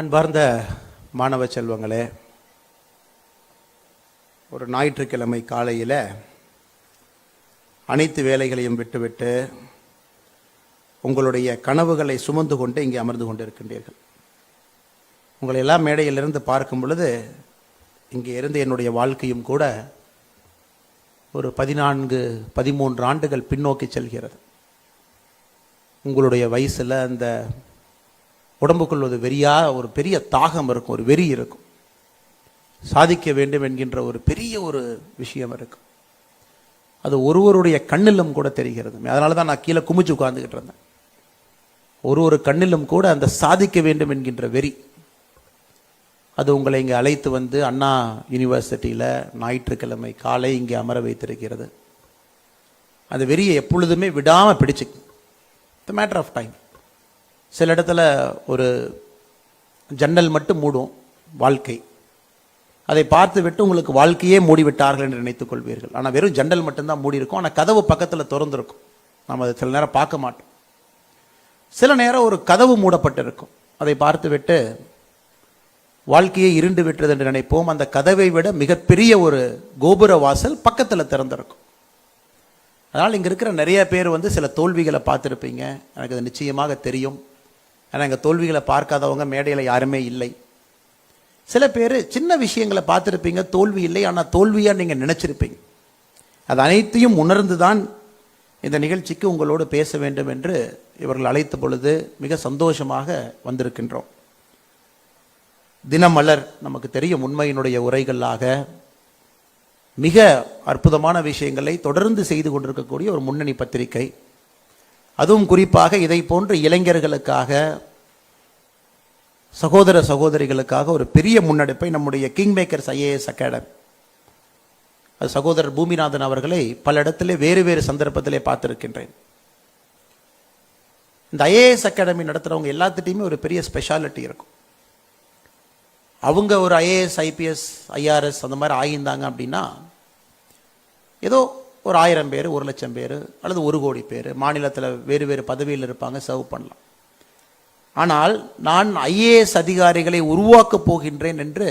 அன்பார்ந்த மாணவ செல்வங்களே, ஒரு ஞாயிற்றுக்கிழமை காலையில் அனைத்து வேலைகளையும் விட்டுவிட்டு உங்களுடைய கனவுகளை சுமந்து கொண்டு இங்கே அமர்ந்து கொண்டிருக்கின்றீர்கள். உங்களை எல்லாம் மேடையிலிருந்து பார்க்கும் பொழுது இங்கே இருந்து என்னுடைய வாழ்க்கையும் கூட ஒரு 14-13 ஆண்டுகள் பின்னோக்கி செல்கிறது. உங்களுடைய வயசில் அந்த உடம்புக்குள் ஒரு பெரிய தாகம் இருக்கும், ஒரு வெறி இருக்கும், சாதிக்க வேண்டும் என்கின்ற ஒரு பெரிய ஒரு விஷயம் இருக்கும். அது ஒருவருடைய கண்ணிலும் கூட தெரிகிறது. அதனால தான் நான் கீழே குமிச்சு உட்கார்ந்துக்கிட்டு இருந்தேன். ஒரு கண்ணிலும் கூட அந்த சாதிக்க வேண்டும் என்கின்ற வெறி அது உங்களை இங்கே அழைத்து வந்து அண்ணா யூனிவர்சிட்டியில் ஞாயிற்றுக்கிழமை காலை இங்கே அமர வைத்திருக்கிறது. அந்த வெறியை எப்பொழுதுமே விடாமல் பிடிச்சு, இட்ஸ் மேட்டர் ஆஃப் டைம். சில இடத்துல ஒரு ஜன்னல் மட்டும் மூடும் வாழ்க்கை, அதை பார்த்து விட்டு உங்களுக்கு வாழ்க்கையே மூடிவிட்டார்கள் என்று நினைத்துக் கொள்வீர்கள். ஆனால் வெறும் ஜன்னல் மட்டும்தான் மூடி இருக்கும், ஆனால் கதவு பக்கத்தில் திறந்திருக்கும். நாம் அதை சில நேரம் பார்க்க மாட்டோம். சில நேரம் ஒரு கதவு மூடப்பட்டு இருக்கும், அதை பார்த்து விட்டு வாழ்க்கையை இருண்டு விட்டது என்று நினைப்போம். அந்த கதவை விட மிகப்பெரிய ஒரு கோபுர வாசல் பக்கத்தில் திறந்திருக்கும். அதனால் இங்கே இருக்கிற நிறைய பேர் சில தோல்விகளை பார்த்துருப்பீங்க, எனக்கு அது நிச்சயமாக தெரியும். ஆனால் எங்கள் தோல்விகளை பார்க்காதவங்க மேடையில் யாருமே இல்லை. சில பேர் சின்ன விஷயங்களை பார்த்துருப்பீங்க, தோல்வி இல்லை, ஆனால் தோல்வியாக நீங்கள் நினச்சிருப்பீங்க. அது அனைத்தையும் உணர்ந்து தான் இந்த நிகழ்ச்சிக்கு உங்களோடு பேச வேண்டும் என்று இவர்கள் அழைத்த பொழுது மிக சந்தோஷமாக வந்திருக்கின்றோம். தினமலர் நமக்கு தெரியும், உண்மையினுடைய உரைகளாக மிக அற்புதமான விஷயங்களை தொடர்ந்து செய்து கொண்டிருக்கக்கூடிய ஒரு முன்னணி பத்திரிகை. அதுவும் குறிப்பாக இதை போன்ற இளைஞர்களுக்காக, சகோதர சகோதரிகளுக்காக ஒரு பெரிய முன்னெடுப்பை நம்முடைய கிங் மேக்கர்ஸ் IAS அகாடமி, அது சகோதரர் பூமிநாதன் அவர்களை பல இடத்திலே வேறு வேறு சந்தர்ப்பத்திலே பார்த்திருக்கின்றேன். இந்த IAS அகாடமி நடத்துகிறவங்க எல்லாத்துட்டையுமே ஒரு பெரிய ஸ்பெஷாலிட்டி இருக்கும். அவங்க ஒரு IAS IPS IRS அந்த மாதிரி ஆகியிருந்தாங்க அப்படின்னா ஏதோ ஒரு 1000 பேர், 1,00,000 பேர் அல்லது 1 கோடி பேர் மாநிலத்தில் வேறு வேறு பதவியில் இருப்பாங்க, சர்வ் பண்ணலாம். ஆனால் நான் IAS அதிகாரிகளை உருவாக்கப் போகின்றேன் என்று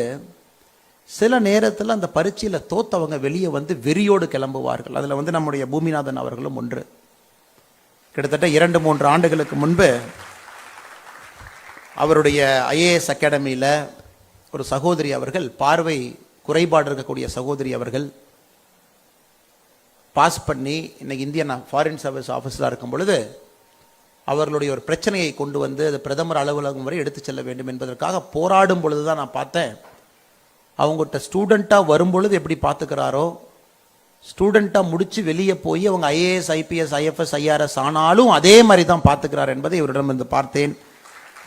சில நேரத்தில் அந்த பரீட்சையில் தோத்தவங்க வெளியே வெறியோடு கிளம்புவார்கள். அதில் நம்முடைய பூமிநாதன் அவர்களும் ஒன்று. கிட்டத்தட்ட 2-3 ஆண்டுகளுக்கு முன்பு அவருடைய IAS அகாடமியில் ஒரு சகோதரி அவர்கள், பார்வை குறைபாடு இருக்கக்கூடிய சகோதரி அவர்கள் பாஸ் பண்ணி இன்னைக்கு இந்தியன் ஃபாரின் சர்வீஸ் ஆஃபீஸராக இருக்கும் பொழுது அவர்களுடைய ஒரு பிரச்சனையை கொண்டு அது பிரதமர் அலுவலகம் வரை எடுத்து செல்ல வேண்டும் என்பதற்காக போராடும் பொழுது தான் நான் பார்த்தேன். அவங்ககிட்ட ஸ்டூடெண்ட்டாக வரும்பொழுது எப்படி பார்த்துக்கிறாரோ, ஸ்டூடெண்ட்டாக முடித்து வெளியே போய் அவங்க IAS IPS IFS IRS ஆனாலும் அதே மாதிரி தான் பார்த்துக்கிறார் என்பதை இவரிடம் பார்த்தேன்.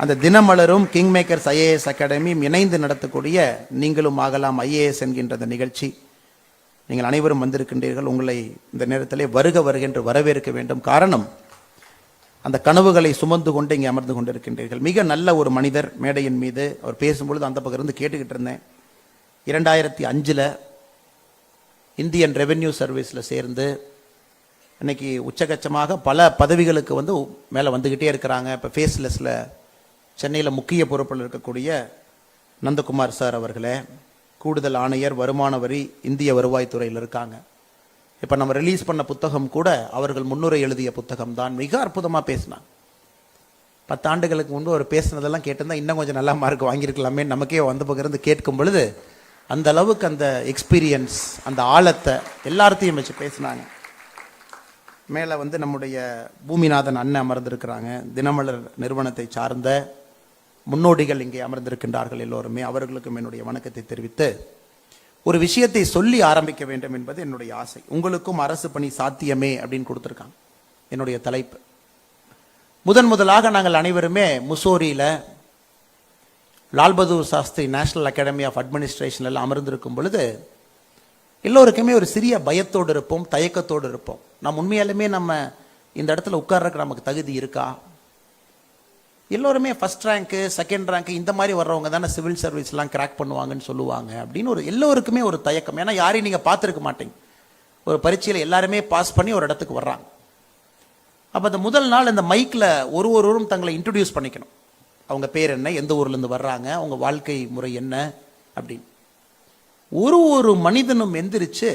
அந்த தினமலரும் கிங் மேக்கர்ஸ் IAS அகாடமியும் இணைந்து நடத்தக்கூடிய நீங்களும் ஆகலாம் IAS என்கின்ற அந்த நிகழ்ச்சி, நீங்கள் அனைவரும் வந்திருக்கின்றீர்கள். உங்களை இந்த நேரத்திலே வருக என்று வரவேற்க வேண்டும். காரணம், அந்த கனவுகளை சுமந்து கொண்டு இங்கே அமர்ந்து கொண்டிருக்கின்றீர்கள். மிக நல்ல ஒரு மனிதர். மேடையின் மீது அவர் பேசும்பொழுது அந்த பக்கம் இருந்து கேட்டுக்கிட்டு இருந்தேன். 2005 இந்தியன் ரெவென்யூ சர்வீஸில் சேர்ந்து இன்னைக்கு உச்சகச்சமாக பல பதவிகளுக்கு மேலே வந்துக்கிட்டே இருக்கிறாங்க. இப்போ ஃபேஸ்லெஸில் சென்னையில் முக்கிய பொறுப்பில் இருக்கக்கூடிய நந்தகுமார் சார் அவர்களே, கூடுதல் ஆணையர் வருமான வரி இந்திய வருவாய்த்துறையில் இருக்காங்க. இப்போ நம்ம ரிலீஸ் பண்ண புத்தகம் கூட அவர்கள் முன்னுரை எழுதிய புத்தகம் தான். மிக அற்புதமாக பேசினாங்க. 10 ஆண்டுகளுக்கு முன்பு அவர் பேசினதெல்லாம் கேட்டிருந்தா இன்னும் கொஞ்சம் நல்லா மார்க் வாங்கியிருக்கலாமே நமக்கே பகிர்ந்து கேட்கும் பொழுது அந்த அளவுக்கு அந்த எக்ஸ்பீரியன்ஸ், அந்த ஆழத்தை எல்லாத்தையும் வச்சு பேசினாங்க. மேலே நம்முடைய பூமிநாதன் அண்ணன் அமர்ந்திருக்கிறாங்க. தினமலர் நிறுவனத்தை சார்ந்த முன்னோடிகள் இங்கே அமர்ந்திருக்கின்றார்கள். எல்லோருமே அவர்களுக்கும் என்னுடைய வணக்கத்தை தெரிவித்து ஒரு விஷயத்தை சொல்லி ஆரம்பிக்க வேண்டும் என்பது என்னுடைய ஆசை. உங்களுக்கும் அரசு பணி சாத்தியமே அப்படின்னு கொடுத்துருக்காங்க என்னுடைய தலைப்பு. முதலாக நாங்கள் அனைவருமே முசோரியில் Lal Bahadur Shastri national academy of administration எல்லாம் அமர்ந்திருக்கும் பொழுது எல்லோருக்குமே ஒரு சிறிய பயத்தோடு இருப்போம், தயக்கத்தோடு இருப்போம். நாம் உண்மையாலுமே நம்ம இந்த இடத்துல உட்கார்றதுக்கு நமக்கு தகுதி இருக்கா? எல்லோருமே ஃபர்ஸ்ட் ரேங்க்கு, செகண்ட் ரேங்க்கு இந்த மாதிரி வர்றவங்க தானே சிவில் சர்வீஸ்லாம் கிராக் பண்ணுவாங்கன்னு சொல்லுவாங்க அப்படின்னு எல்லோருக்குமே ஒரு தயக்கம். ஏன்னா யாரையும் நீங்கள் பார்த்துருக்க மாட்டீங்க. ஒரு பரீட்சையில் எல்லாருமே பாஸ் பண்ணி ஒரு இடத்துக்கு வர்றாங்க. அப்போ அந்த முதல் நாள் இந்த மைக்கில் ஒருவரும் தங்களை இன்ட்ரடியூஸ் பண்ணிக்கணும். அவங்க பேர் என்ன, எந்த ஊர்லேருந்து வர்றாங்க, அவங்க வாழ்க்கை முறை என்ன அப்படின்னு. ஒரு மனிதனும் எந்திரிச்சு